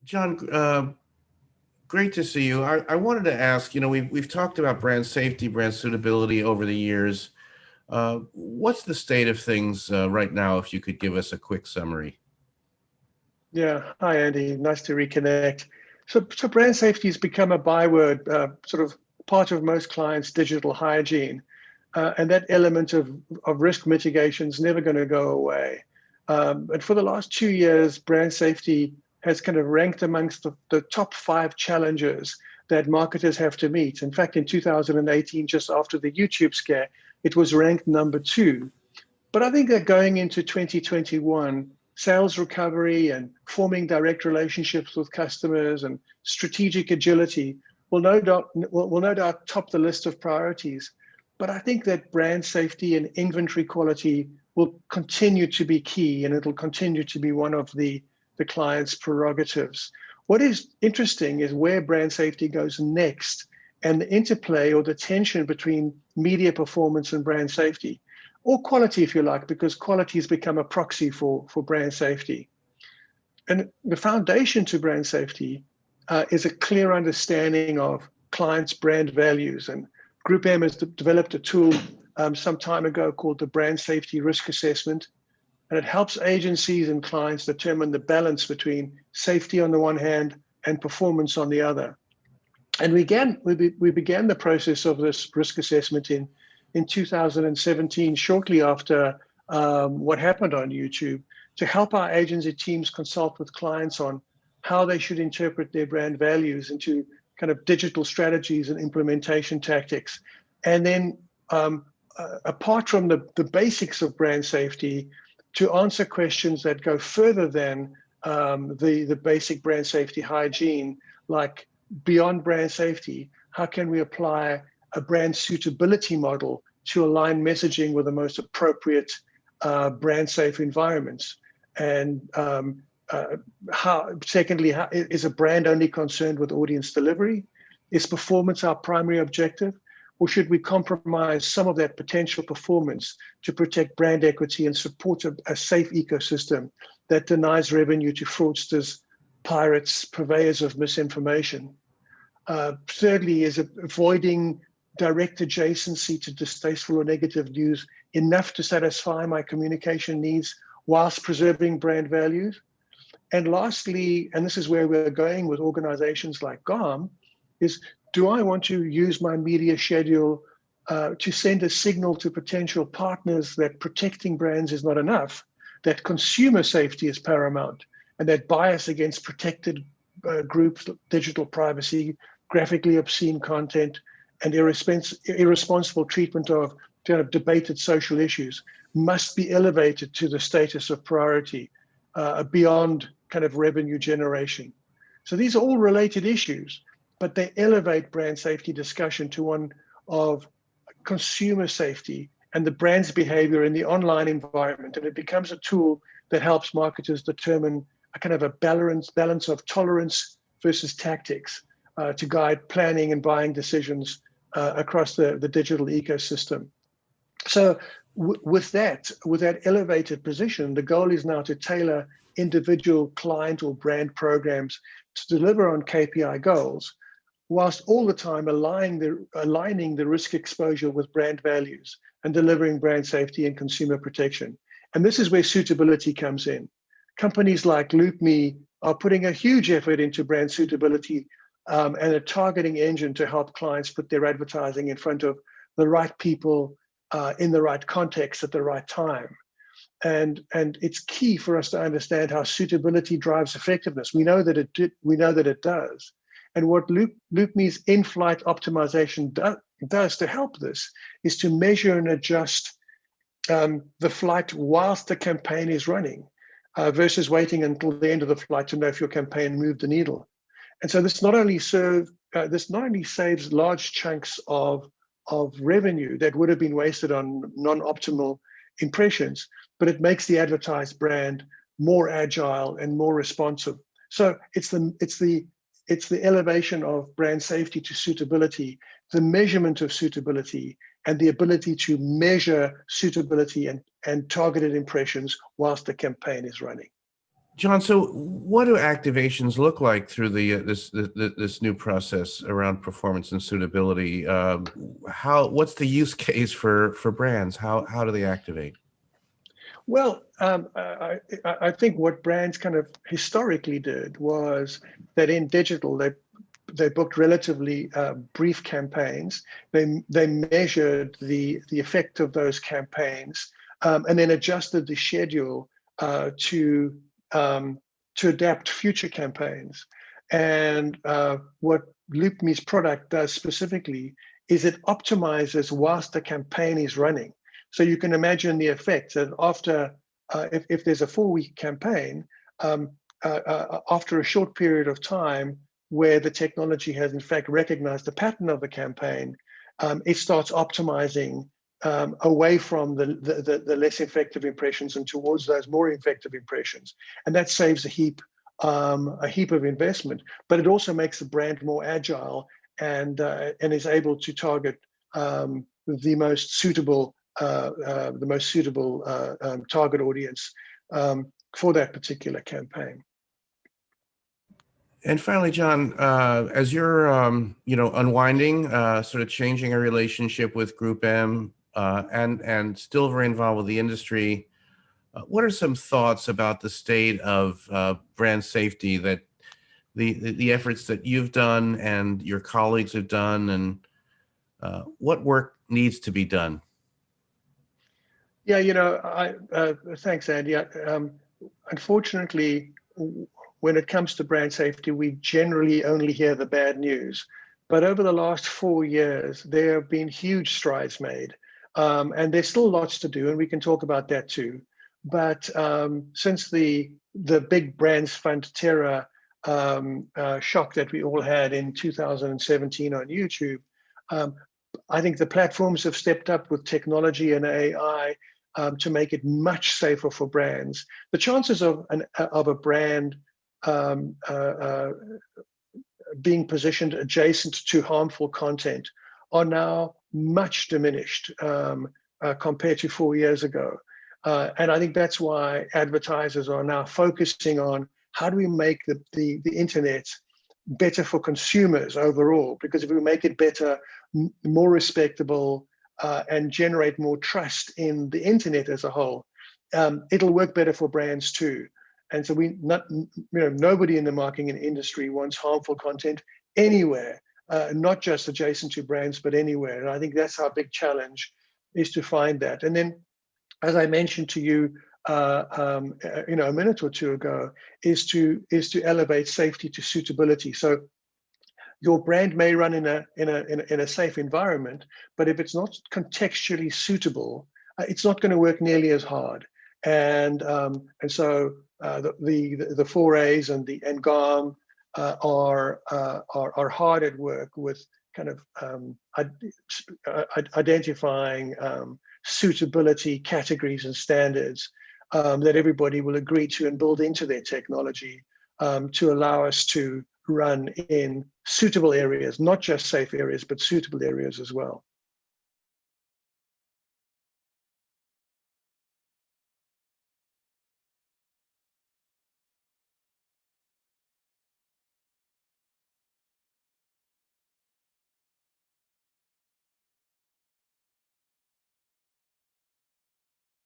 John, great to see you. I wanted to ask, we've talked about brand safety, brand suitability over the years. What's the state of things right now, if you could give us a quick summary? Yeah, hi Andy, nice to reconnect. So brand safety has become a byword, sort of part of most clients' digital hygiene, and that element of risk mitigation is never going to go away. And for the last 2 years, brand safety has kind of ranked amongst the top five challenges that marketers have to meet. In fact, in 2018, just after the YouTube scare, it was ranked number two. But I think that going into 2021, sales recovery and forming direct relationships with customers and strategic agility will no doubt top the list of priorities. But I think that brand safety and inventory quality will continue to be key, and it'll continue to be one of the client's prerogatives. What is interesting is where brand safety goes next and the interplay or the tension between media performance and brand safety, or quality, if you like, because quality has become a proxy for brand safety. And the foundation to brand safety is a clear understanding of clients' brand values. And Group M has developed a tool some time ago called the Brand Safety Risk Assessment. And it helps agencies and clients determine the balance between safety on the one hand and performance on the other. And we began the process of this risk assessment in 2017, shortly after what happened on YouTube, to help our agency teams consult with clients on how they should interpret their brand values into kind of digital strategies and implementation tactics. And then apart from the basics of brand safety, to answer questions that go further than the basic brand safety hygiene, like beyond brand safety, how can we apply a brand suitability model to align messaging with the most appropriate brand safe environments? And secondly, is a brand only concerned with audience delivery? Is performance our primary objective? Or should we compromise some of that potential performance to protect brand equity and support a safe ecosystem that denies revenue to fraudsters, pirates, purveyors of misinformation? Thirdly, is avoiding direct adjacency to distasteful or negative news enough to satisfy my communication needs whilst preserving brand values? And lastly, and this is where we're going with organizations like GARM, is do I want to use my media schedule to send a signal to potential partners that protecting brands is not enough, that consumer safety is paramount, and that bias against protected groups, digital privacy, graphically obscene content, and irresponsible treatment of kind of debated social issues must be elevated to the status of priority beyond kind of revenue generation. So these are all related issues, but they elevate brand safety discussion to one of consumer safety and the brand's behavior in the online environment. And it becomes a tool that helps marketers determine a kind of a balance of tolerance versus tactics to guide planning and buying decisions across the digital ecosystem. So with that elevated position, the goal is now to tailor individual client or brand programs to deliver on KPI goals, whilst all the time aligning the risk exposure with brand values and delivering brand safety and consumer protection. And this is where suitability comes in. Companies like LoopMe are putting a huge effort into brand suitability and a targeting engine to help clients put their advertising in front of the right people in the right context at the right time. And it's key for us to understand how suitability drives effectiveness. We know that it does. And what LoopMe's in-flight optimization does to help this is to measure and adjust the flight whilst the campaign is running versus waiting until the end of the flight to know if your campaign moved the needle. And so this not only saves large chunks of revenue that would have been wasted on non-optimal impressions, but it makes the advertised brand more agile and more responsive. So it's the elevation of brand safety to suitability, the measurement of suitability, and the ability to measure suitability and targeted impressions whilst the campaign is running. John, so what do activations look like through this new process around performance and suitability? What's the use case for brands? How do they activate? Well, I think what brands kind of historically did was that in digital, they booked relatively brief campaigns. They measured the effect of those campaigns, and then adjusted the schedule to to adapt future campaigns. And what LoopMe's product does specifically is it optimizes whilst the campaign is running. So you can imagine the effect that after, if there's a 4-week campaign, after a short period of time where the technology has in fact recognized the pattern of the campaign, it starts optimizing away from the less effective impressions and towards those more effective impressions. And that saves a heap of investment, but it also makes the brand more agile and is able to target the most suitable target audience for that particular campaign. And finally, John, as you're unwinding, sort of changing a relationship with Group M, and still very involved with the industry, what are some thoughts about the state of brand safety, that the efforts that you've done and your colleagues have done, and what work needs to be done? Yeah, thanks, Andy. Unfortunately, when it comes to brand safety, we generally only hear the bad news. But over the last 4 years, there have been huge strides made, and there's still lots to do, and we can talk about that too. But since the big brands fund terror shock that we all had in 2017 on YouTube, I think the platforms have stepped up with technology and AI to make it much safer for brands. The chances of a brand being positioned adjacent to harmful content are now much diminished compared to 4 years ago. And I think that's why advertisers are now focusing on how do we make the internet better for consumers overall, because if we make it better, more respectable, and generate more trust in the internet as a whole, it'll work better for brands too. And so nobody in the marketing industry wants harmful content anywhere, not just adjacent to brands, but anywhere. And I think that's our big challenge, is to find that. And then, as I mentioned to you, a minute or two ago, is to elevate safety to suitability. So your brand may run in a safe environment, but if it's not contextually suitable, it's not going to work nearly as hard. And so the 4As and GARM are hard at work with kind of identifying suitability categories and standards that everybody will agree to and build into their technology to allow us to run in suitable areas, not just safe areas, but suitable areas as well.